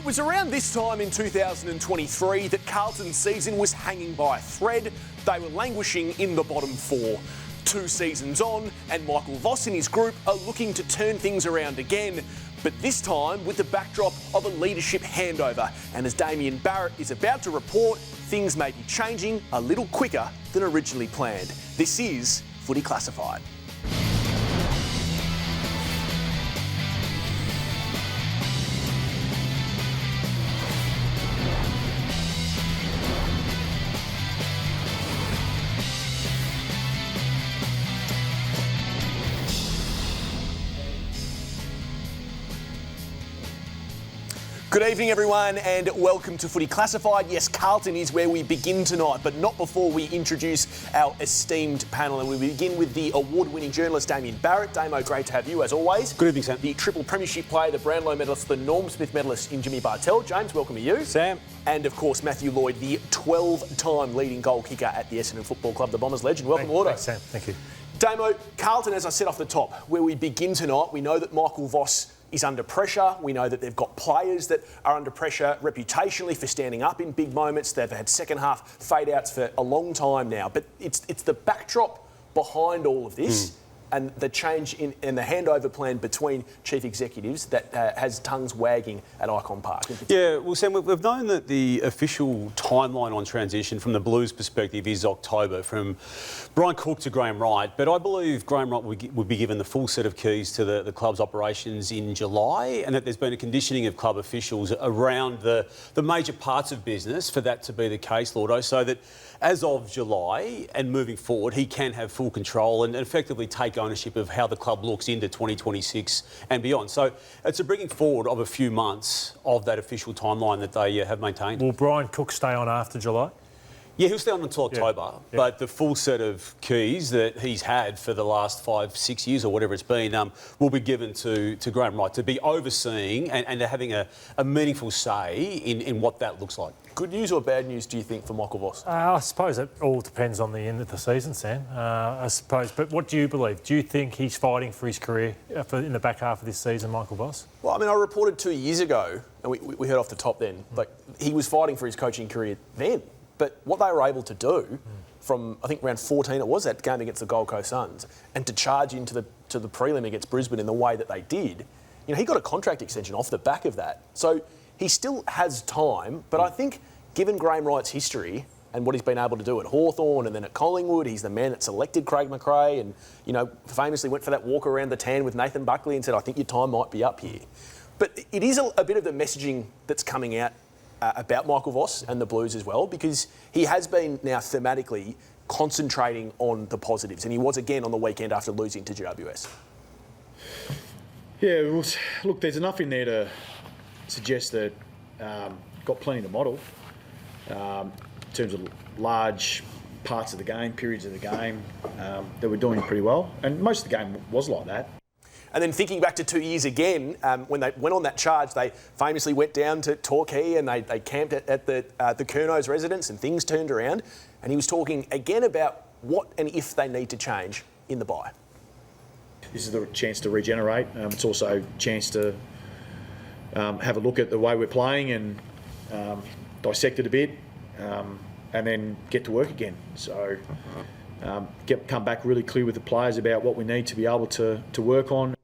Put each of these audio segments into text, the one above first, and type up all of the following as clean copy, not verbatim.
It was around this time in 2023 that Carlton's season was hanging by a thread. They were languishing in the bottom four. 2 seasons on, and Michael Voss and his group are looking to turn things around again. But this time with the backdrop of a leadership handover. And as Damian Barrett is about to report, things may be changing a little quicker than originally planned. This is Footy Classified. Good evening, everyone, and welcome to Footy Classified. Yes, Carlton is where we begin tonight, but not before we introduce our esteemed panel. And we begin with the award-winning journalist, Damian Barrett. Damo, great to have you, as always. Good evening, Sam. The triple premiership player, the Brownlow medalist, the Norm Smith medalist in Jimmy Bartell. James, welcome to you. Sam. And, of course, Matthew Lloyd, the 12-time leading goal kicker at the Essendon Football Club, the Bombers legend. Welcome, Wardo. Thanks, Sam. Thank you. Damo, Carlton, as I said off the top, where we begin tonight, we know that Michael Voss is under pressure. We know that they've got players that are under pressure reputationally for standing up in big moments. They've had second half fade outs for a long time now. But it's the backdrop behind all of this and the change in the handover plan between chief executives that has tongues wagging at Icon Park. Yeah, well, Sam, we've known that the official timeline on transition from the Blues' perspective is October, from Brian Cook to Graham Wright. But I believe Graham Wright would be given the full set of keys to the club's operations in July, and that there's been a conditioning of club officials around the major parts of business for that to be the case, Lordo, so that as of July and moving forward, he can have full control and effectively take ownership of how the club looks into 2026 and beyond. So it's a bringing forward of a few months of that official timeline that they have maintained. Will Brian Cook stay on after July? Yeah, he'll stay on until October, but the full set of keys that he's had for the last 5-6 years or whatever it's been will be given to Graham Wright to be overseeing and having a meaningful say in what that looks like. Good news or bad news, do you think, for Michael Voss? I suppose it all depends on the end of the season, Sam, I suppose. But what do you believe? Do you think he's fighting for his career in the back half of this season, Michael Voss? Well, I mean, I reported 2 years ago, and we heard off the top then, like he was fighting for his coaching career then. But what they were able to do from, I think, round 14 it was, that game against the Gold Coast Suns, and to charge into the prelim against Brisbane in the way that they did, you know, he got a contract extension off the back of that. So he still has time, but I think given Graham Wright's history and what he's been able to do at Hawthorn and then at Collingwood, he's the man that selected Craig McRae and, you know, famously went for that walk around the tan with Nathan Buckley and said, I think your time might be up here. But it is a bit of the messaging that's coming out about Michael Voss and the Blues as well, because he has been now thematically concentrating on the positives, and he was again on the weekend after losing to WWOS. Yeah, well, look, there's enough in there to suggest that got plenty to model in terms of large parts of the game, periods of the game that were doing pretty well, and most of the game was like that. And then thinking back to 2 years again, when they went on that charge, they famously went down to Torquay and they camped at the Curno's residence, and things turned around. And he was talking again about what and if they need to change in the bye. This is the chance to regenerate. It's also a chance to have a look at the way we're playing and dissect it a bit, and then get to work again. So come back really clear with the players about what we need to be able to work on.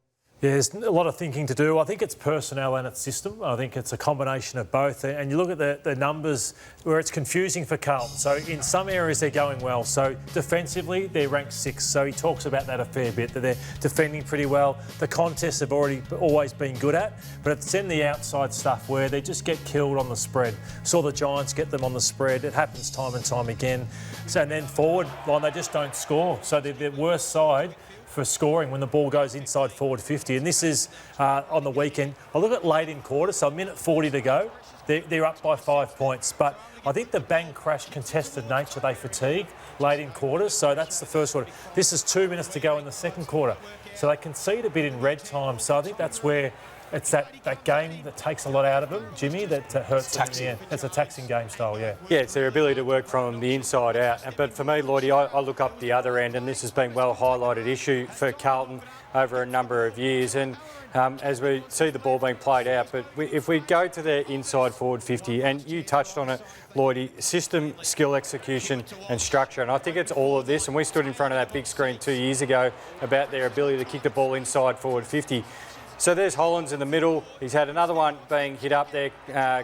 Yeah, there's a lot of thinking to do. I think it's personnel and it's system. I think it's a combination of both. And you look at the numbers where it's confusing for Carlton. So in some areas they're going well. So defensively, they're ranked 6th. So he talks about that a fair bit, that they're defending pretty well. The contests have always been good at. But it's in the outside stuff where they just get killed on the spread. Saw the Giants get them on the spread. It happens time and time again. So and then forward line, they just don't score. So they're the worst side for scoring when the ball goes inside forward 50. And this is on the weekend. I look at late in quarter, so a minute 40 to go. They're up by 5 points. But I think the bang crash contested nature, they fatigue late in quarters. So that's the first quarter. This is 2 minutes to go in the second quarter. So they concede a bit in red time. So I think that's where it's that game that takes a lot out of them, Jimmy, that hurts them in the end. It's a taxing game style, yeah. Yeah, it's their ability to work from the inside out. But for me, Lloydie, I look up the other end, and this has been well highlighted issue for Carlton over a number of years. And as we see the ball being played out, but if we go to their inside forward 50, and you touched on it, Lloydie, system, skill, execution and structure. And I think it's all of this. And we stood in front of that big screen 2 years ago about their ability to kick the ball inside forward 50. So there's Hollands in the middle. He's had another one being hit up there,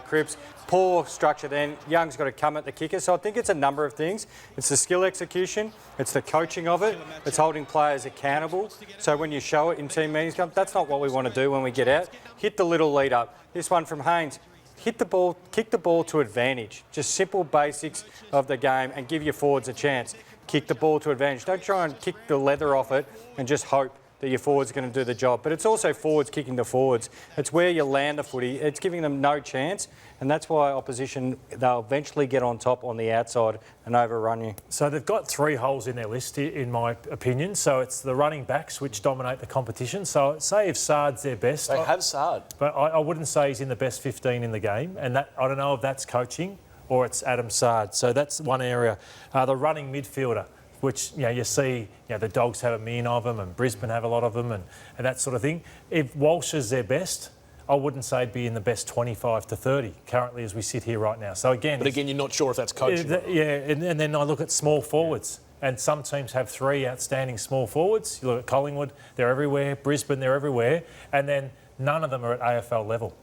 Cripps. Poor structure then. Young's got to come at the kicker. So I think it's a number of things. It's the skill execution. It's the coaching of it. It's holding players accountable. So when you show it in team meetings, that's not what we want to do when we get out. Hit the little lead up. This one from Haynes. Hit the ball, kick the ball to advantage. Just simple basics of the game and give your forwards a chance. Kick the ball to advantage. Don't try and kick the leather off it and just hope that your forwards are going to do the job. But it's also forwards kicking the forwards. It's where you land the footy. It's giving them no chance. And that's why opposition, they'll eventually get on top on the outside and overrun you. So they've got 3 holes in their list, in my opinion. So it's the running backs, which dominate the competition. So say if Saad's their best. They have Saad. But I wouldn't say he's in the best 15 in the game. And that I don't know if that's coaching or it's Adam Saad. So that's one area. The running midfielder, which you see, the Dogs have a million of them and Brisbane have a lot of them and that sort of thing. If Walsh is their best, I wouldn't say it'd be in the best 25 to 30 currently as we sit here right now. So again... But again, you're not sure if that's coaching. And then I look at small forwards, and some teams have 3 outstanding small forwards. You look at Collingwood, they're everywhere. Brisbane, they're everywhere. And then none of them are at AFL level.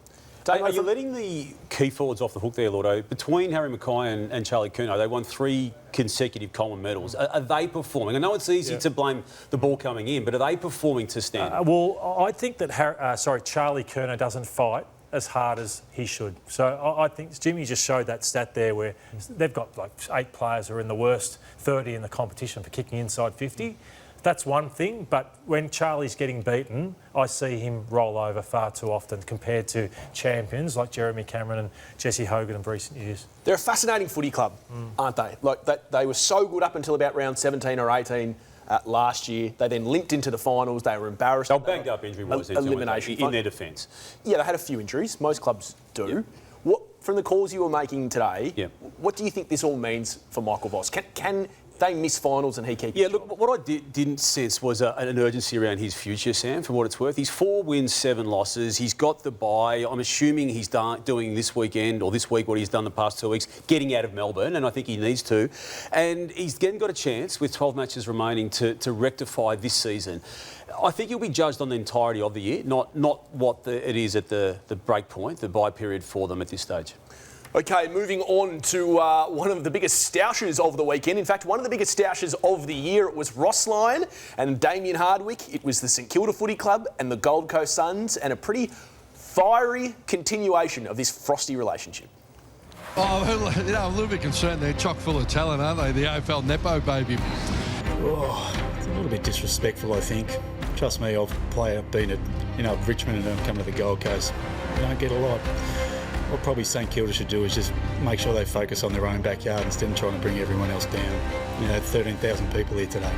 Dave, are you letting the key forwards off the hook there, Lordo? Between Harry Mackay and Charlie Curnow, they won 3 consecutive Coleman medals. Are they performing? I know it's easy to blame the ball coming in, but are they performing to standard? Well, I think that Charlie Curnow doesn't fight as hard as he should. So I think Jimmy just showed that stat there where they've got like 8 players who are in the worst 30 in the competition for kicking inside 50. That's one thing, but when Charlie's getting beaten, I see him roll over far too often compared to champions like Jeremy Cameron and Jesse Hogan in recent years. They're a fascinating footy club, aren't they? They were so good up until about round 17 or 18 last year. They then limped into the finals. They were embarrassed. They were banged up injury-wise elimination in their defence. Yeah, they had a few injuries. Most clubs do. Yep. What, from the calls you were making today, what do you think this all means for Michael Voss? Can they miss finals and he keep... Yeah, look, what I didn't sense was an urgency around his future, Sam, for what it's worth. He's 4 wins, 7 losses. He's got the bye. I'm assuming he's doing this weekend or this week what he's done the past 2 weeks, getting out of Melbourne, and I think he needs to. And he's again got a chance with 12 matches remaining to rectify this season. I think he'll be judged on the entirety of the year, not what it is at the break point, the bye period for them at this stage. OK, moving on to one of the biggest stoushes of the weekend. In fact, one of the biggest stoushes of the year. It was Ross Lyon and Damien Hardwick. It was the St Kilda Footy Club and the Gold Coast Suns, and a pretty fiery continuation of this frosty relationship. Oh, well, I'm a little bit concerned. They're chock full of talent, aren't they? The AFL Nepo baby. Oh, it's a little bit disrespectful, I think. Trust me, I've been at Richmond and come to the Gold Coast. You don't get a lot. What probably St Kilda should do is just make sure they focus on their own backyard instead of trying to bring everyone else down. 13,000 people here today.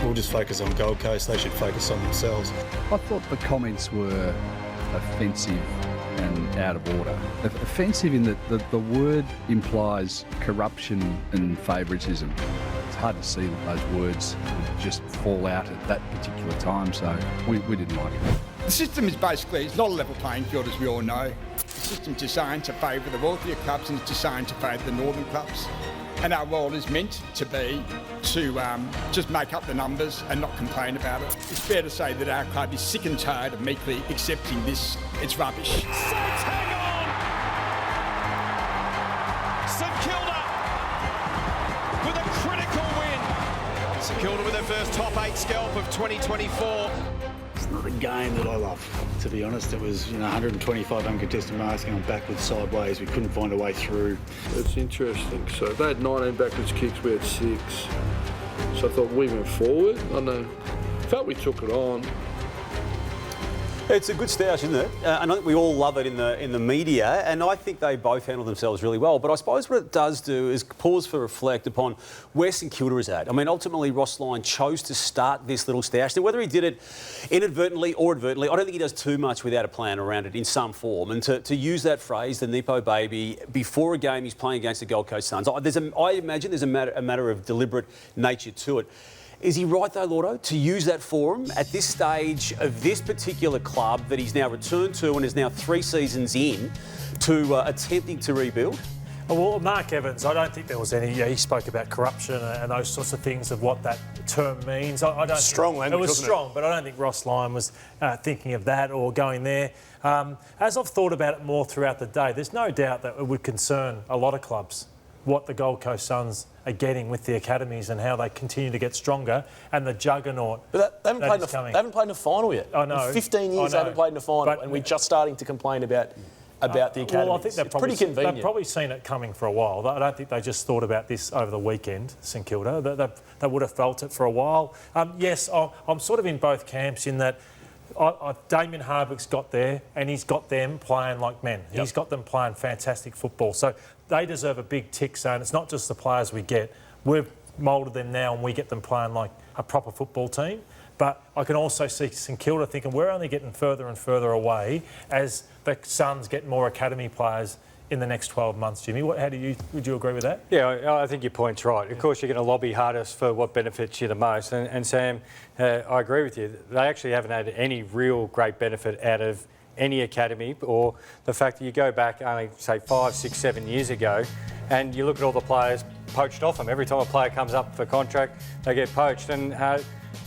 We'll just focus on Gold Coast. They should focus on themselves. I thought the comments were offensive and out of order. Offensive in that the word implies corruption and favouritism. It's hard to see that those words would just fall out at that particular time, so we didn't like it. The system is basically, it's not a level playing field, as we all know. The system's designed to favour the wealthier clubs and it's designed to favour the northern clubs. And our role is meant to be to just make up the numbers and not complain about it. It's fair to say that our club is sick and tired of meekly accepting this. It's rubbish. Saints hang on! St Kilda with a critical win. St Kilda with their first top 8 scalp of 2024. It's not a game that I love, to be honest. It was 125 uncontested marks going backwards, sideways. We couldn't find a way through. It's interesting. So they had 19 backwards kicks, we had 6. So I thought we went forward. I felt we took it on. It's a good stoush, isn't it? And I think we all love it in the media, and I think they both handle themselves really well. But I suppose what it does do is pause for reflect upon where St Kilda is at. I mean, ultimately, Ross Lyon chose to start this little stoush. Now, whether he did it inadvertently or advertently, I don't think he does too much without a plan around it in some form. And to use that phrase, the Nippo baby, before a game he's playing against the Gold Coast Suns, I imagine there's a matter of deliberate nature to it. Is he right, though, Lordo, to use that forum at this stage of this particular club that he's now returned to and is now 3 seasons in to attempting to rebuild? Well, Mark Evans, I don't think there was any. He spoke about corruption and those sorts of things of what that term means. I don't. Strong language. It was strong, but I don't think Ross Lyon was thinking of that or going there. As I've thought about it more throughout the day, there's no doubt that it would concern a lot of clubs what the Gold Coast Suns are getting with the academies and how they continue to get stronger and the juggernaut. But they haven't played in a final yet. I know. In 15 years they haven't played in a final, and we're just starting to complain about the academies. Well, I think it's pretty convenient. They've probably seen it coming for a while. I don't think they just thought about this over the weekend, St Kilda. They would have felt it for a while. Yes, I'm sort of in both camps in that Damien Hardwick's got there and he's got them playing like men. Yep. He's got them playing fantastic football. So they deserve a big tick saying it's not just the players we get. We've moulded them now and we get them playing like a proper football team. But I can also see St Kilda thinking we're only getting further and further away as the Suns get more academy players in the next 12 months, Jimmy. Would you agree with that? Yeah, I think your point's right. Of course, you're going to lobby hardest for what benefits you the most. And Sam, I agree with you. They actually haven't had any real great benefit out of any academy, or the fact that you go back only, say, 5, 6, 7 years ago and you look at all the players poached off them. Every time a player comes up for contract, they get poached. And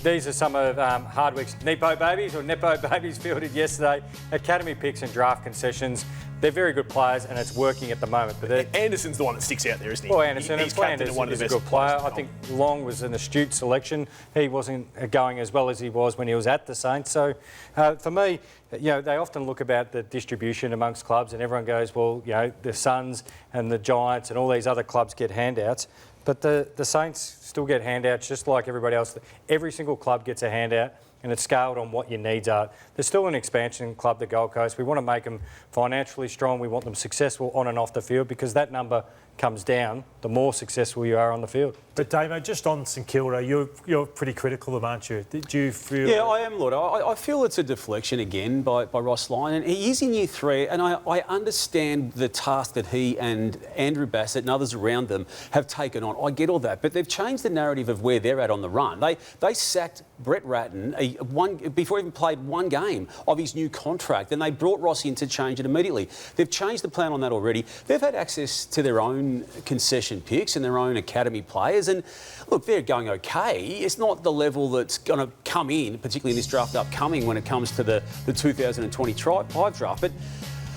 these are some of Hardwick's Nepo babies fielded yesterday. Academy picks and draft concessions. They're very good players and it's working at the moment. But Anderson's the one that sticks out there, isn't he? Well, Anderson he's captain of one of the best a good player. players. I think Long was an astute selection. He wasn't going as well as he was when he was at the Saints. So for me, they often look about the distribution amongst clubs and everyone goes, well, the Suns and the Giants and all these other clubs get handouts. But the Saints still get handouts just like everybody else. Every single club gets a handout and it's scaled on what your needs are. They're still an expansion club, the Gold Coast. We want to make them financially strong. We want them successful on and off the field because that number comes down the more successful you are on the field. But Damo, just on St Kilda, you're pretty critical of them, aren't you? Did you feel... Yeah, I am, Lord. I feel it's a deflection again by Ross Lyon. And he is in year 3, and I understand the task that he and Andrew Bassett and others around them have taken on. I get all that. But they've changed the narrative of where they're at on the run. They sacked Brett Ratton before he even played one game of his new contract, and they brought Ross in to change it immediately. They've changed the plan on that already. They've had access to their own concession picks and their own academy players, and look, they're going okay. It's not the level that's going to come in, particularly in this draft upcoming when it comes to the 2025 draft, but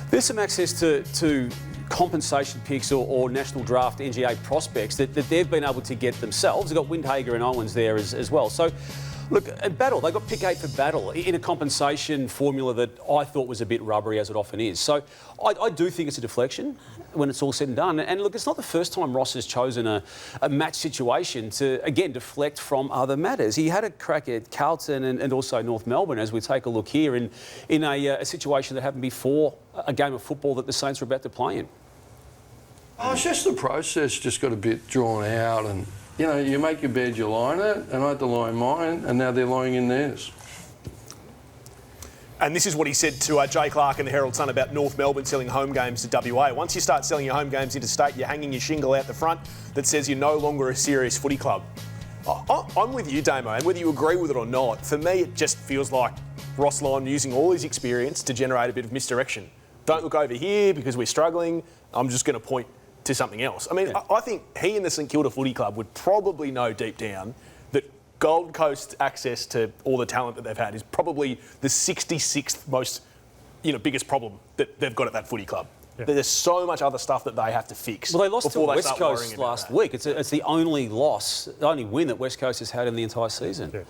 there's some access to compensation picks or national draft NGA prospects that they've been able to get themselves. They've got Windhager and Owens there as well. So look, at Battle, they got pick 8 for Battle in a compensation formula that I thought was a bit rubbery, as it often is. So I do think it's a deflection when it's all said and done. And look, it's not the first time Ross has chosen a match situation to, again, deflect from other matters. He had a crack at Carlton and also North Melbourne, as we take a look here, in a situation that happened before a game of football that the Saints were about to play in. Oh, it's just the process just got a bit drawn out, and you make your bed, you lie in it, and I had to lie in mine, and now they're lying in theirs. And this is what he said to Jay Clark and the Herald Sun about North Melbourne selling home games to WA. Once you start selling your home games interstate, you're hanging your shingle out the front that says you're no longer a serious footy club. I'm with you, Damo, and whether you agree with it or not, for me it just feels like Ross Lyon using all his experience to generate a bit of misdirection. Don't look over here because we're struggling. I'm just going to point to something else. I mean, yeah. I think he and the St Kilda Footy Club would probably know deep down that Gold Coast access to all the talent that they've had is probably the 66th most, biggest problem that they've got at that footy club. Yeah. There's so much other stuff that they have to fix. Well, they lost to West Coast last week. It's the only win that West Coast has had in the entire season.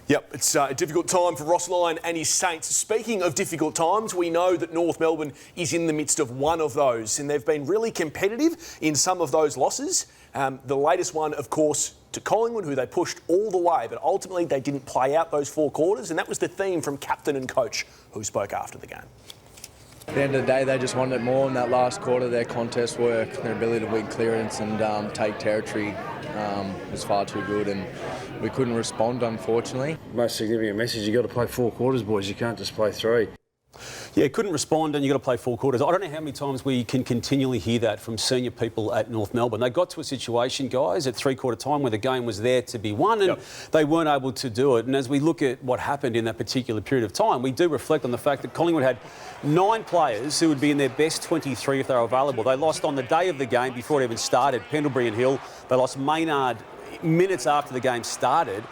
Yep, it's a difficult time for Ross Lyon and his Saints. Speaking of difficult times, we know that North Melbourne is in the midst of one of those, and they've been really competitive in some of those losses. The latest one, of course, to Collingwood, who they pushed all the way, but ultimately they didn't play out those 4 quarters, and that was the theme from captain and coach who spoke after the game. At the end of the day, they just wanted it more in that last quarter. Their contest work, their ability to win clearance and take territory was far too good, and we couldn't respond, unfortunately. Most significant message, you've got to play 4 quarters, boys. You can't just play 3. Yeah, couldn't respond and you've got to play 4 quarters. I don't know how many times we can continually hear that from senior people at North Melbourne. They got to a situation, guys, at 3-quarter time where the game was there to be won and they weren't able to do it. And as we look at what happened in that particular period of time, we do reflect on the fact that Collingwood had 9 players who would be in their best 23 if they were available. They lost on the day of the game before it even started, Pendlebury and Hill. They lost Maynard minutes after the game started.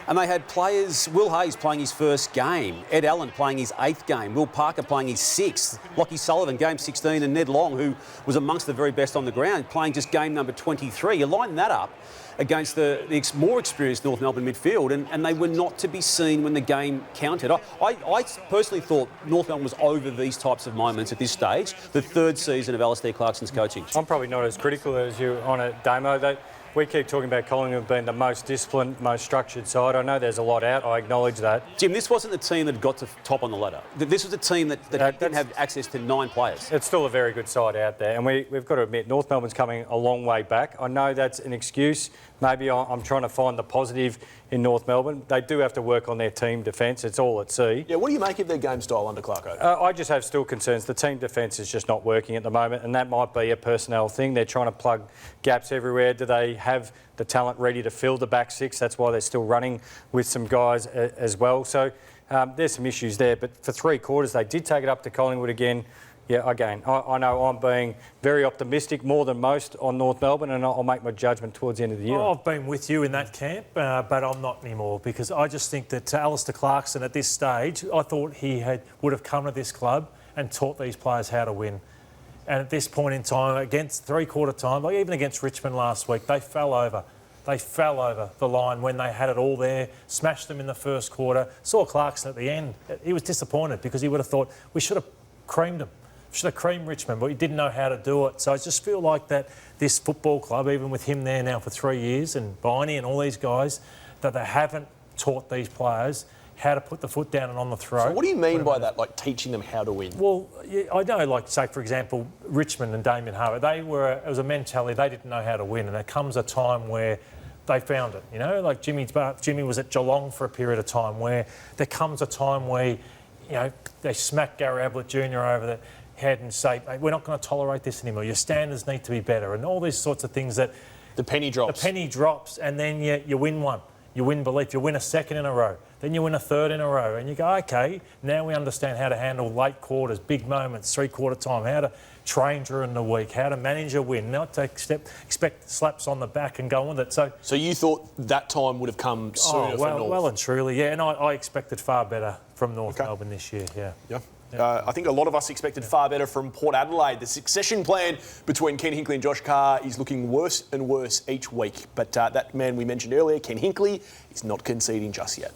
And they had players, Will Hayes playing his first game, Ed Allen playing his 8th game, Will Parker playing his 6th, Lockie Sullivan game 16 and Ned Long, who was amongst the very best on the ground, playing just game number 23. You line that up against the more experienced North Melbourne midfield and they were not to be seen when the game counted. I personally thought North Melbourne was over these types of moments at this stage, the 3rd season of Alistair Clarkson's coaching. I'm probably not as critical as you on it, Damo. We keep talking about Collingwood being the most disciplined, most structured side. I know there's a lot out. I acknowledge that. Jim, this wasn't the team that got to top on the ladder. This was a team that didn't have access to 9 players. It's still a very good side out there. And we've got to admit, North Melbourne's coming a long way back. I know that's an excuse. Maybe I'm trying to find the positive in North Melbourne. They do have to work on their team defence. It's all at sea. Yeah, what do you make of their game style under Clarko? I just have still concerns. The team defence is just not working at the moment, and that might be a personnel thing. They're trying to plug gaps everywhere. Do they have the talent ready to fill the back 6? That's why they're still running with some guys as well. So there's some issues there. But for 3 quarters, they did take it up to Collingwood again. Yeah, again, I know I'm being very optimistic, more than most, on North Melbourne, and I'll make my judgment towards the end of the year. I've been with you in that camp, but I'm not anymore, because I just think that Alistair Clarkson at this stage, I thought he would have come to this club and taught these players how to win. And at this point in time, against 3-quarter time, like even against Richmond last week, they fell over. They fell over the line when they had it all there, smashed them in the first quarter. Saw Clarkson at the end. He was disappointed because he would have thought, we should have creamed them. Should have creamed Richmond, but he didn't know how to do it. So I just feel like that this football club, even with him there now for 3 years and Viney and all these guys, that they haven't taught these players how to put the foot down and on the throat. So what do you mean by that, like teaching them how to win? Well, yeah, I know, like, say, for example, Richmond and Damian Barrett, it was a mentality, they didn't know how to win, and there comes a time where they found it, you know? Like Jimmy was at Geelong for a period of time where there comes a time where, you know, they smack Gary Ablett Jr. over the head and say, mate, we're not going to tolerate this anymore. Your standards need to be better, and all these sorts of things that... The penny drops. The penny drops, and then you win one. You win belief. You win a 2nd in a row. Then you win a 3rd in a row. And you go, OK, now we understand how to handle late quarters, big moments, 3-quarter time, how to train during the week, how to manage a win, not to expect slaps on the back and go with it. So you thought that time would have come sooner for North? Well and truly, yeah. And I expected far better from North Melbourne this year, yeah. Yeah. I think a lot of us expected far better from Port Adelaide. The succession plan between Ken Hinkley and Josh Carr is looking worse and worse each week. But that man we mentioned earlier, Ken Hinkley, is not conceding just yet.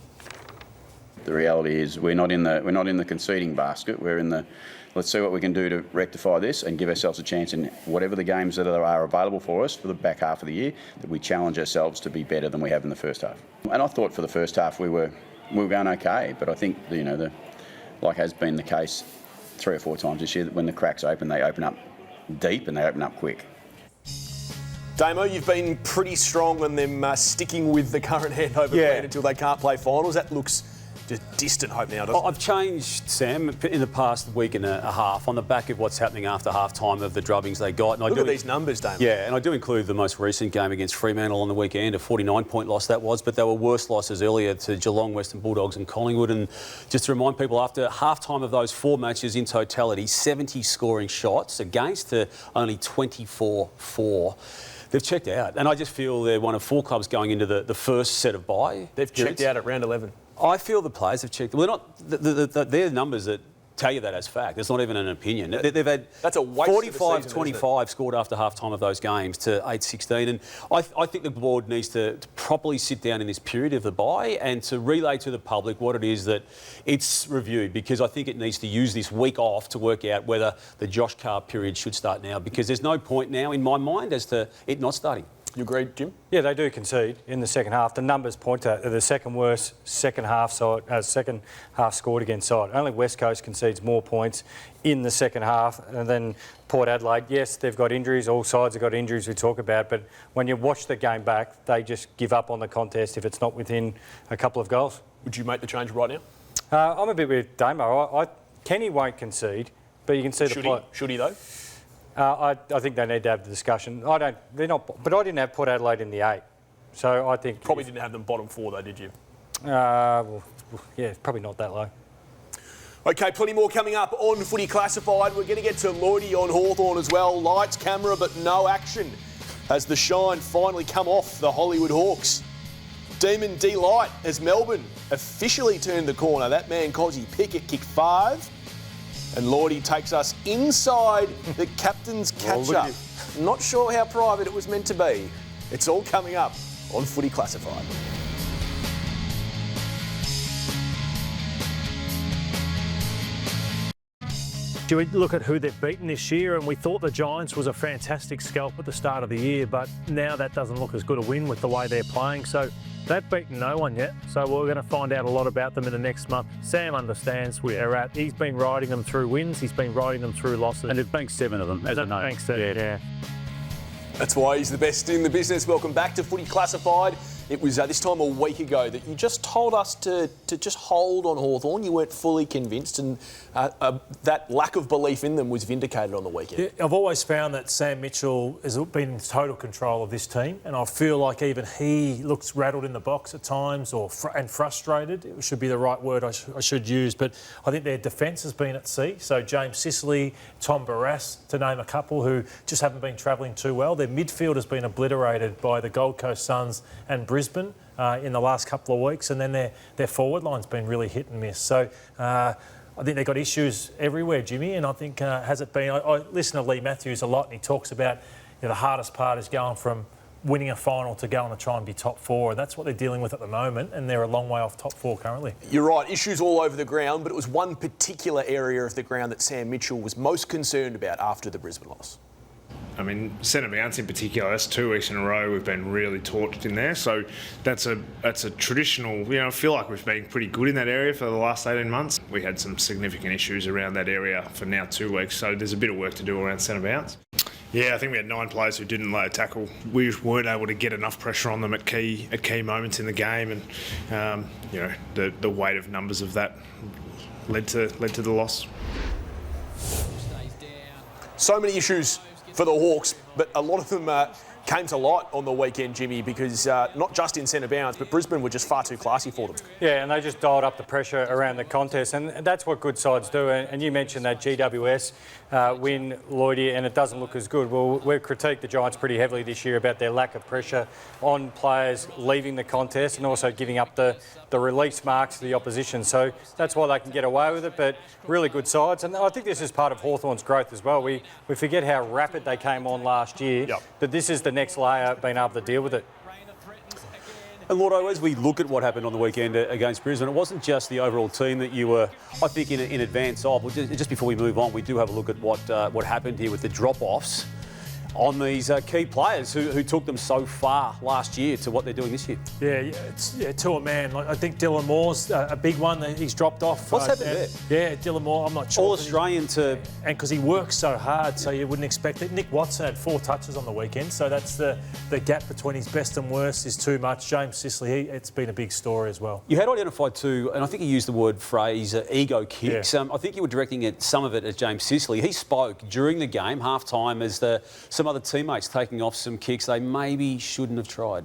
The reality is we're not in the conceding basket. We're in the let's see what we can do to rectify this and give ourselves a chance in whatever the games that are available for us for the back half of the year, that we challenge ourselves to be better than we have in the first half. And I thought for the first half we were going okay, but I think like has been the case 3 or 4 times this year, that when the cracks open, they open up deep and they open up quick. Damo, you've been pretty strong on them sticking with the current handover plan until they can't play finals. That looks just distant hope now, doesn't it? I've changed, Sam, in the past week and a half on the back of what's happening after half-time of the drubbings they got. And Look at these numbers, Damo. Yeah, and I do include the most recent game against Fremantle on the weekend, a 49-point loss that was, but there were worse losses earlier to Geelong, Western Bulldogs and Collingwood. And just to remind people, after half-time of those 4 matches in totality, 70 scoring shots against to only 24-4. They've checked out, and I just feel they're one of 4 clubs going into the first set of bye. They've checked out at round 11. I feel the players have checked. Well, they're not. They're numbers that tell you that as fact. It's not even an opinion. They've had that's a waste 45-25 scored after half-time of those games to 8-16. And I think the board needs to properly sit down in this period of the bye and to relay to the public what it is that it's reviewed, because I think it needs to use this week off to work out whether the Josh Carr period should start now, because there's no point now in my mind as to it not starting. You agree, Jim? Yeah, they do concede in the second half. The numbers point to the second worst second half scored against side. Only West Coast concedes more points in the second half, and then Port Adelaide. Yes, they've got injuries. All sides have got injuries we talk about, but when you watch the game back, they just give up on the contest if it's not within a couple of goals. Would you make the change right now? I'm a bit with Damo. Kenny won't concede, but you can see the plot. Should he though? I think they need to have the discussion. They're not. But I didn't have Port Adelaide in the 8, so I think probably didn't have them bottom 4 though, did you? Well, yeah, probably not that low. Okay, plenty more coming up on Footy Classified. We're going to get to Lloydie on Hawthorn as well. Lights, camera, but no action as the shine finally come off the Hollywood Hawks. Demon delight as Melbourne officially turned the corner. That man Kozzy Pickett kicked 5. And Lloydie takes us inside the captain's catch-up. Not sure how private it was meant to be. It's all coming up on Footy Classified. We look at who they've beaten this year, and we thought the Giants was a fantastic scalp at the start of the year, but now that doesn't look as good a win with the way they're playing. So they've beaten no one yet, so we're going to find out a lot about them in the next month. Sam understands where they're at. He's been riding them through wins, he's been riding them through losses. And they've banked 7 of them, as I know. Thanks, yeah. That's why he's the best in the business. Welcome back to Footy Classified. It was this time a week ago that you just told us to just hold on Hawthorn. You weren't fully convinced, and that lack of belief in them was vindicated on the weekend. Yeah, I've always found that Sam Mitchell has been in total control of this team, and I feel like even he looks rattled in the box at times and frustrated. It should be the right word I should use, but I think their defence has been at sea. So James Sicily, Tom Barrass, to name a couple, who just haven't been travelling too well. Their midfield has been obliterated by the Gold Coast Suns and Brisbane in the last couple of weeks, and then their forward line's been really hit and miss. So I think they've got issues everywhere, Jimmy, and I think has it been... I listen to Lee Matthews a lot, and he talks about the hardest part is going from winning a final to going to try and be top 4, and that's what they're dealing with at the moment, and they're a long way off top 4 currently. You're right, issues all over the ground, but it was one particular area of the ground that Sam Mitchell was most concerned about after the Brisbane loss. I mean, centre bounce in particular, that's 2 weeks in a row we've been really torched in there. So that's a traditional, I feel like we've been pretty good in that area for the last 18 months. We had some significant issues around that area for now 2 weeks, so there's a bit of work to do around centre bounce. Yeah, I think we had 9 players who didn't lay a tackle. We just weren't able to get enough pressure on them at key moments in the game, and the weight of numbers of that led to the loss. So many issues for the Hawks, but a lot of them came to light on the weekend, Jimmy, because not just in centre bounce, but Brisbane were just far too classy for them. Yeah, and they just dialed up the pressure around the contest, and that's what good sides do. And you mentioned that GWS win, Lloydie, and it doesn't look as good. Well, we've critiqued the Giants pretty heavily this year about their lack of pressure on players leaving the contest and also giving up the release marks to the opposition. So that's why they can get away with it, but really good sides. And I think this is part of Hawthorn's growth as well. We forget how rapid they came on last year, but this is the next layer, being able to deal with it. And Lordo, as we look at what happened on the weekend against Brisbane, it wasn't just the overall team that you were, I think, in advance of. Just before we move on, we do have a look at what happened here with the drop-offs on these key players who took them so far last year to what they're doing this year. Yeah, to a man. I think Dylan Moore's a big one that he's dropped off. What's happened there? Yeah, Dylan Moore, I'm not sure. All-Australian to... And because he works so hard, so you wouldn't expect it. Nick Watson had 4 touches on the weekend, so that's the gap between his best and worst is too much. James Sicily, it's been a big story as well. You had identified too, and I think you used the phrase, ego kicks. I think you were directing some of it at James Sicily. He spoke during the game, half-time, as some other teammates taking off some kicks they maybe shouldn't have tried.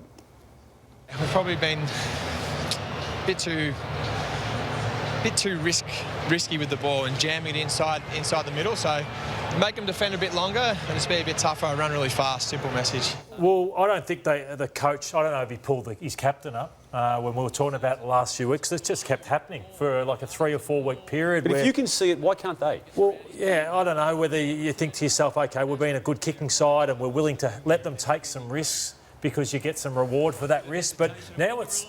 We've probably been a bit too risky with the ball and jamming it inside the middle. So make them defend a bit longer and just be a bit tougher, run really fast. Simple message. Well, I don't think the coach, I don't know if he pulled his captain up. when we were talking about the last few weeks. It's just kept happening for like a 3 or 4 week period. But if you can see it, why can't they? Well, yeah, I don't know whether you think to yourself, OK, we're being a good kicking side and we're willing to let them take some risks because you get some reward for that risk. But now it's...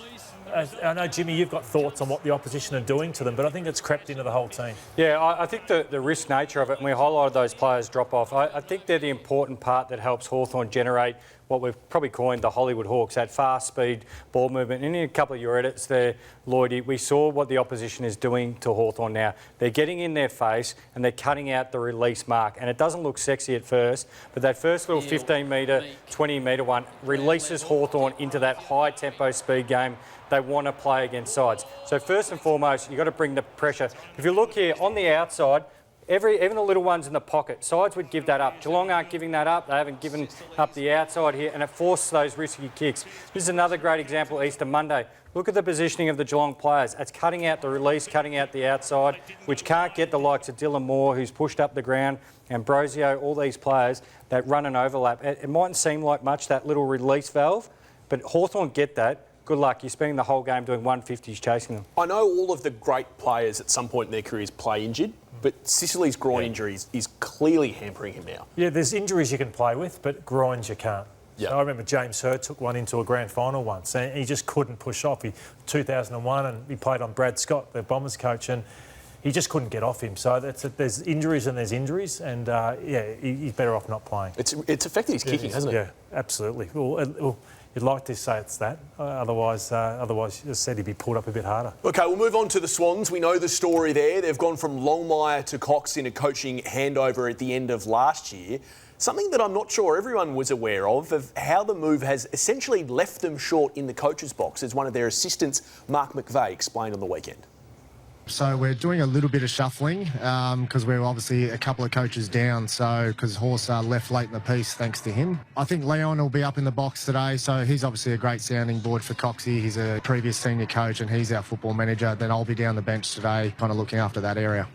I know, Jimmy, you've got thoughts on what the opposition are doing to them, but I think it's crept into the whole team. Yeah, I think the risk nature of it, and we highlighted those players drop off, I think they're the important part that helps Hawthorn generate what we've probably coined the Hollywood Hawks, that fast speed ball movement. And in a couple of your edits there, Lloydie, we saw what the opposition is doing to Hawthorn now. They're getting in their face and they're cutting out the release mark. And it doesn't look sexy at first, but that first little 15-metre, 20-metre one releases Hawthorn into that high tempo speed game they want to play against sides. So first and foremost, you've got to bring the pressure. If you look here, on the outside, even the little ones in the pocket, sides would give that up. Geelong aren't giving that up. They haven't given up the outside here, and it forces those risky kicks. This is another great example, Easter Monday. Look at the positioning of the Geelong players. It's cutting out the release, cutting out the outside, which can't get the likes of Dylan Moore, who's pushed up the ground, Ambrosio, all these players that run and overlap. It mightn't seem like much, that little release valve, but Hawthorn get that. Good luck. You're spending the whole game doing 150s chasing them. I know all of the great players at some point in their careers play injured, but Sicily's groin injury is clearly hampering him now. Yeah, there's injuries you can play with, but groins you can't. Yeah. So I remember James Hurd took one into a grand final once, and he just couldn't push off. 2001, and he played on Brad Scott, the Bombers coach, and he just couldn't get off him. So there's injuries and there's injuries, and he's better off not playing. It's affected his kicking, hasn't it? Yeah, absolutely. Well, you'd like to say it's that. Otherwise, you said he'd be pulled up a bit harder. OK, we'll move on to the Swans. We know the story there. They've gone from Longmire to Cox in a coaching handover at the end of last year. Something that I'm not sure everyone was aware of how the move has essentially left them short in the coach's box, as one of their assistants, Mark McVeigh, explained on the weekend. So we're doing a little bit of shuffling because we're obviously a couple of coaches down. So because Horse left late in the piece, thanks to him. I think Leon will be up in the box today. So he's obviously a great sounding board for Coxie. He's a previous senior coach and he's our football manager. Then I'll be down the bench today, kind of looking after that area.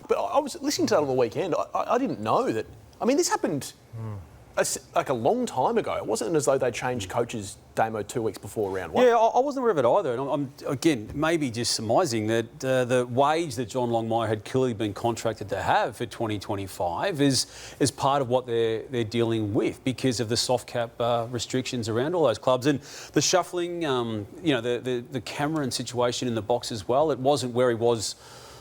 But I was listening to that on the weekend. I didn't know that. I mean, this happened like a long time ago. It wasn't as though they changed coaches, Damo, 2 weeks before round one. Yeah, I wasn't aware of it either. And I'm again, maybe just surmising that the wage that John Longmire had clearly been contracted to have for 2025 is part of what they're dealing with because of the soft cap restrictions around all those clubs. And the shuffling, the Cameron situation in the box as well, it wasn't where he was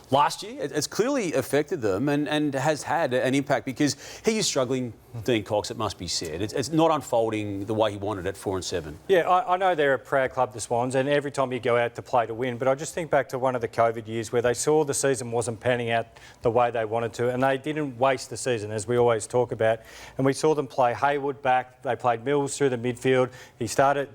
last year. It's clearly affected them and has had an impact because he is struggling, Dean Cox, it must be said. It's not unfolding the way he wanted at 4 and 7. Yeah, I know they're a proud club, the Swans, and every time you go out to play to win, but I just think back to one of the COVID years where they saw the season wasn't panning out the way they wanted to, and they didn't waste the season, as we always talk about. And we saw them play Hayward back, they played Mills through the midfield.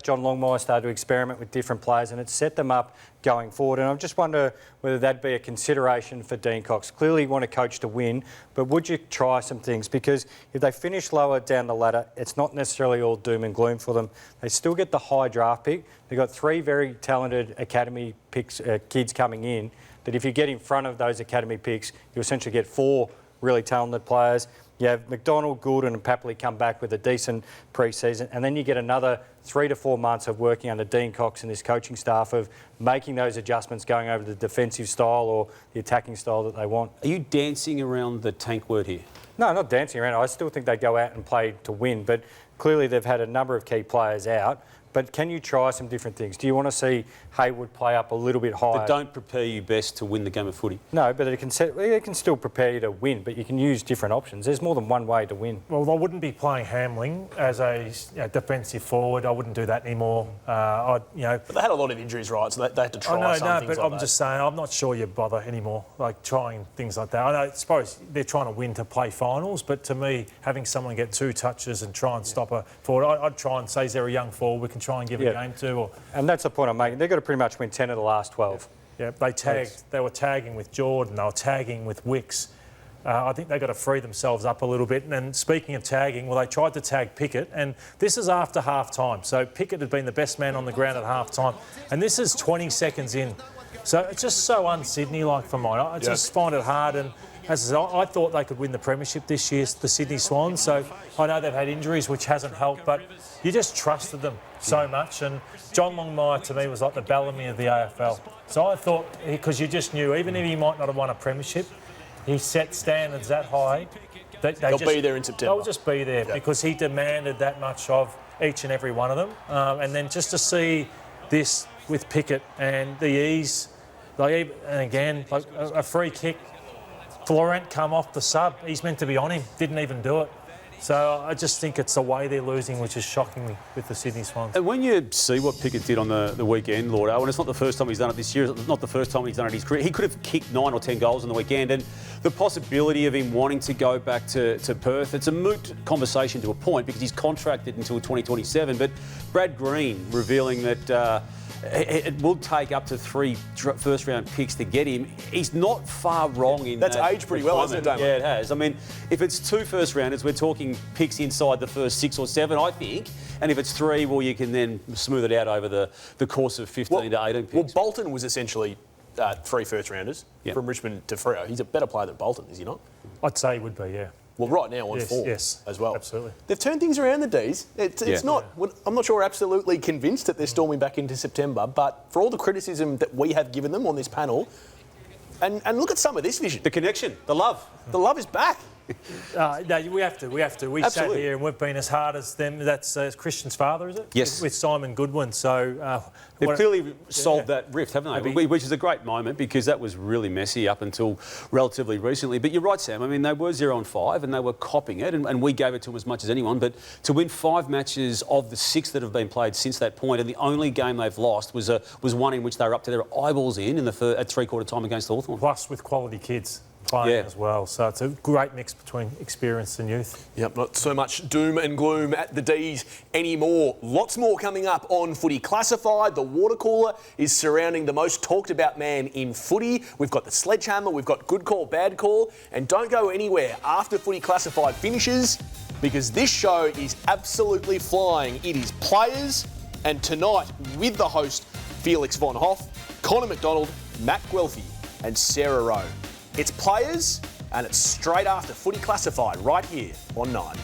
John Longmire started to experiment with different players, and it set them up going forward. And I just wonder whether that'd be a consideration for Dean Cox. Clearly you want a coach to win, but would you try some things? Because if they finish lower down the ladder, it's not necessarily all doom and gloom for them. They still get the high draft pick. They've got 3 very talented academy picks, kids coming in, that if you get in front of those academy picks, you essentially get 4 really talented players. You have McDonald, Goulden and Papley come back with a decent pre-season, and then you get another 3 to 4 months of working under Dean Cox and his coaching staff of making those adjustments, going over the defensive style or the attacking style that they want. Are you dancing around the tank word here? No, not dancing around. I still think they go out and play to win, but clearly they've had a number of key players out. But can you try some different things? Do you want to see Hayward play up a little bit higher? That don't prepare you best to win the game of footy. No, but it can still prepare you to win, but you can use different options. There's more than one way to win. Well, I wouldn't be playing Hamling as a defensive forward. I wouldn't do that anymore. But they had a lot of injuries, right? So they had to try some things but like I'm just saying, I'm not sure you bother anymore, like trying things like that. I suppose they're trying to win to play finals, but to me, having someone get 2 touches and try and stop a forward, I'd try and say, is there a young forward we can try and give a game to? And that's the point I'm making. They've got to pretty much win 10 of the last 12. Yeah, they were tagging with Jordan, they were tagging with Wicks. I think they've got to free themselves up a little bit. And speaking of tagging, well, they tried to tag Pickett, and this is after half-time. So Pickett had been the best man on the ground at half-time, and this is 20 seconds in. So it's just so un-Sydney-like for mine. I just find it hard, and as I thought they could win the premiership this year, the Sydney Swans. So I know they've had injuries, which hasn't helped, but you just trusted them so much. And John Longmire, to me, was like the Bellamy of the AFL. So I thought, because you just knew, even if he might not have won a premiership, he set standards that high. They'll be there in September. They'll just be there because he demanded that much of each and every one of them. And then just to see this with Pickett and the ease, and again, like a free kick, Florent come off the sub. He's meant to be on him, didn't even do it. So I just think it's the way they're losing, which is shocking me with the Sydney Swans. And when you see what Pickett did on the weekend, Lordo, and it's not the first time he's done it this year, it's not the first time he's done it in his career, he could have kicked 9 or 10 goals on the weekend, and the possibility of him wanting to go back to Perth, it's a moot conversation to a point because he's contracted until 2027, but Brad Green revealing that it will take up to 3 first-round picks to get him. He's not far wrong in That's aged pretty well, hasn't it, Damon? Yeah, it has. I mean, if it's 2 first-rounders, we're talking picks inside the first 6 or 7, I think. And if it's 3, well, you can then smooth it out over the course of 15 to 18 picks. Well, Bolton was essentially 3 first-rounders from Richmond to Freo. He's a better player than Bolton, is he not? I'd say he would be, yeah. Well, right now on form yes, as well. Absolutely. They've turned things around, the D's. It's not. I'm not sure we're absolutely convinced that they're storming back into September, but for all the criticism that we have given them on this panel, and look at some of this vision. The connection, the love. The love is back. No, we have to. We Absolutely. sat here and we've been as hard as them. That's Christian's father, is it? Yes. With Simon Goodwin. So they've clearly solved that rift, haven't they? Which is a great moment because that was really messy up until relatively recently. But you're right, Sam. I mean, they were 0-5 and they were copping it, and we gave it to them as much as anyone. But to win 5 matches of the 6 that have been played since that point, and the only game they've lost was one in which they were up to their eyeballs at three-quarter time against Hawthorn. Plus with quality kids playing as well. So it's a great mix between experience and youth. Yep, not so much doom and gloom at the D's anymore. Lots more coming up on Footy Classified. The water cooler is surrounding the most talked about man in footy. We've got the sledgehammer, we've got good call, bad call, and don't go anywhere after Footy Classified finishes because this show is absolutely flying. It is players, and tonight with the host Felix Von Hoff, Connor McDonald, Matt Guelphy and Sarah Rowe. It's players, and it's straight after Footy Classified right here on 9.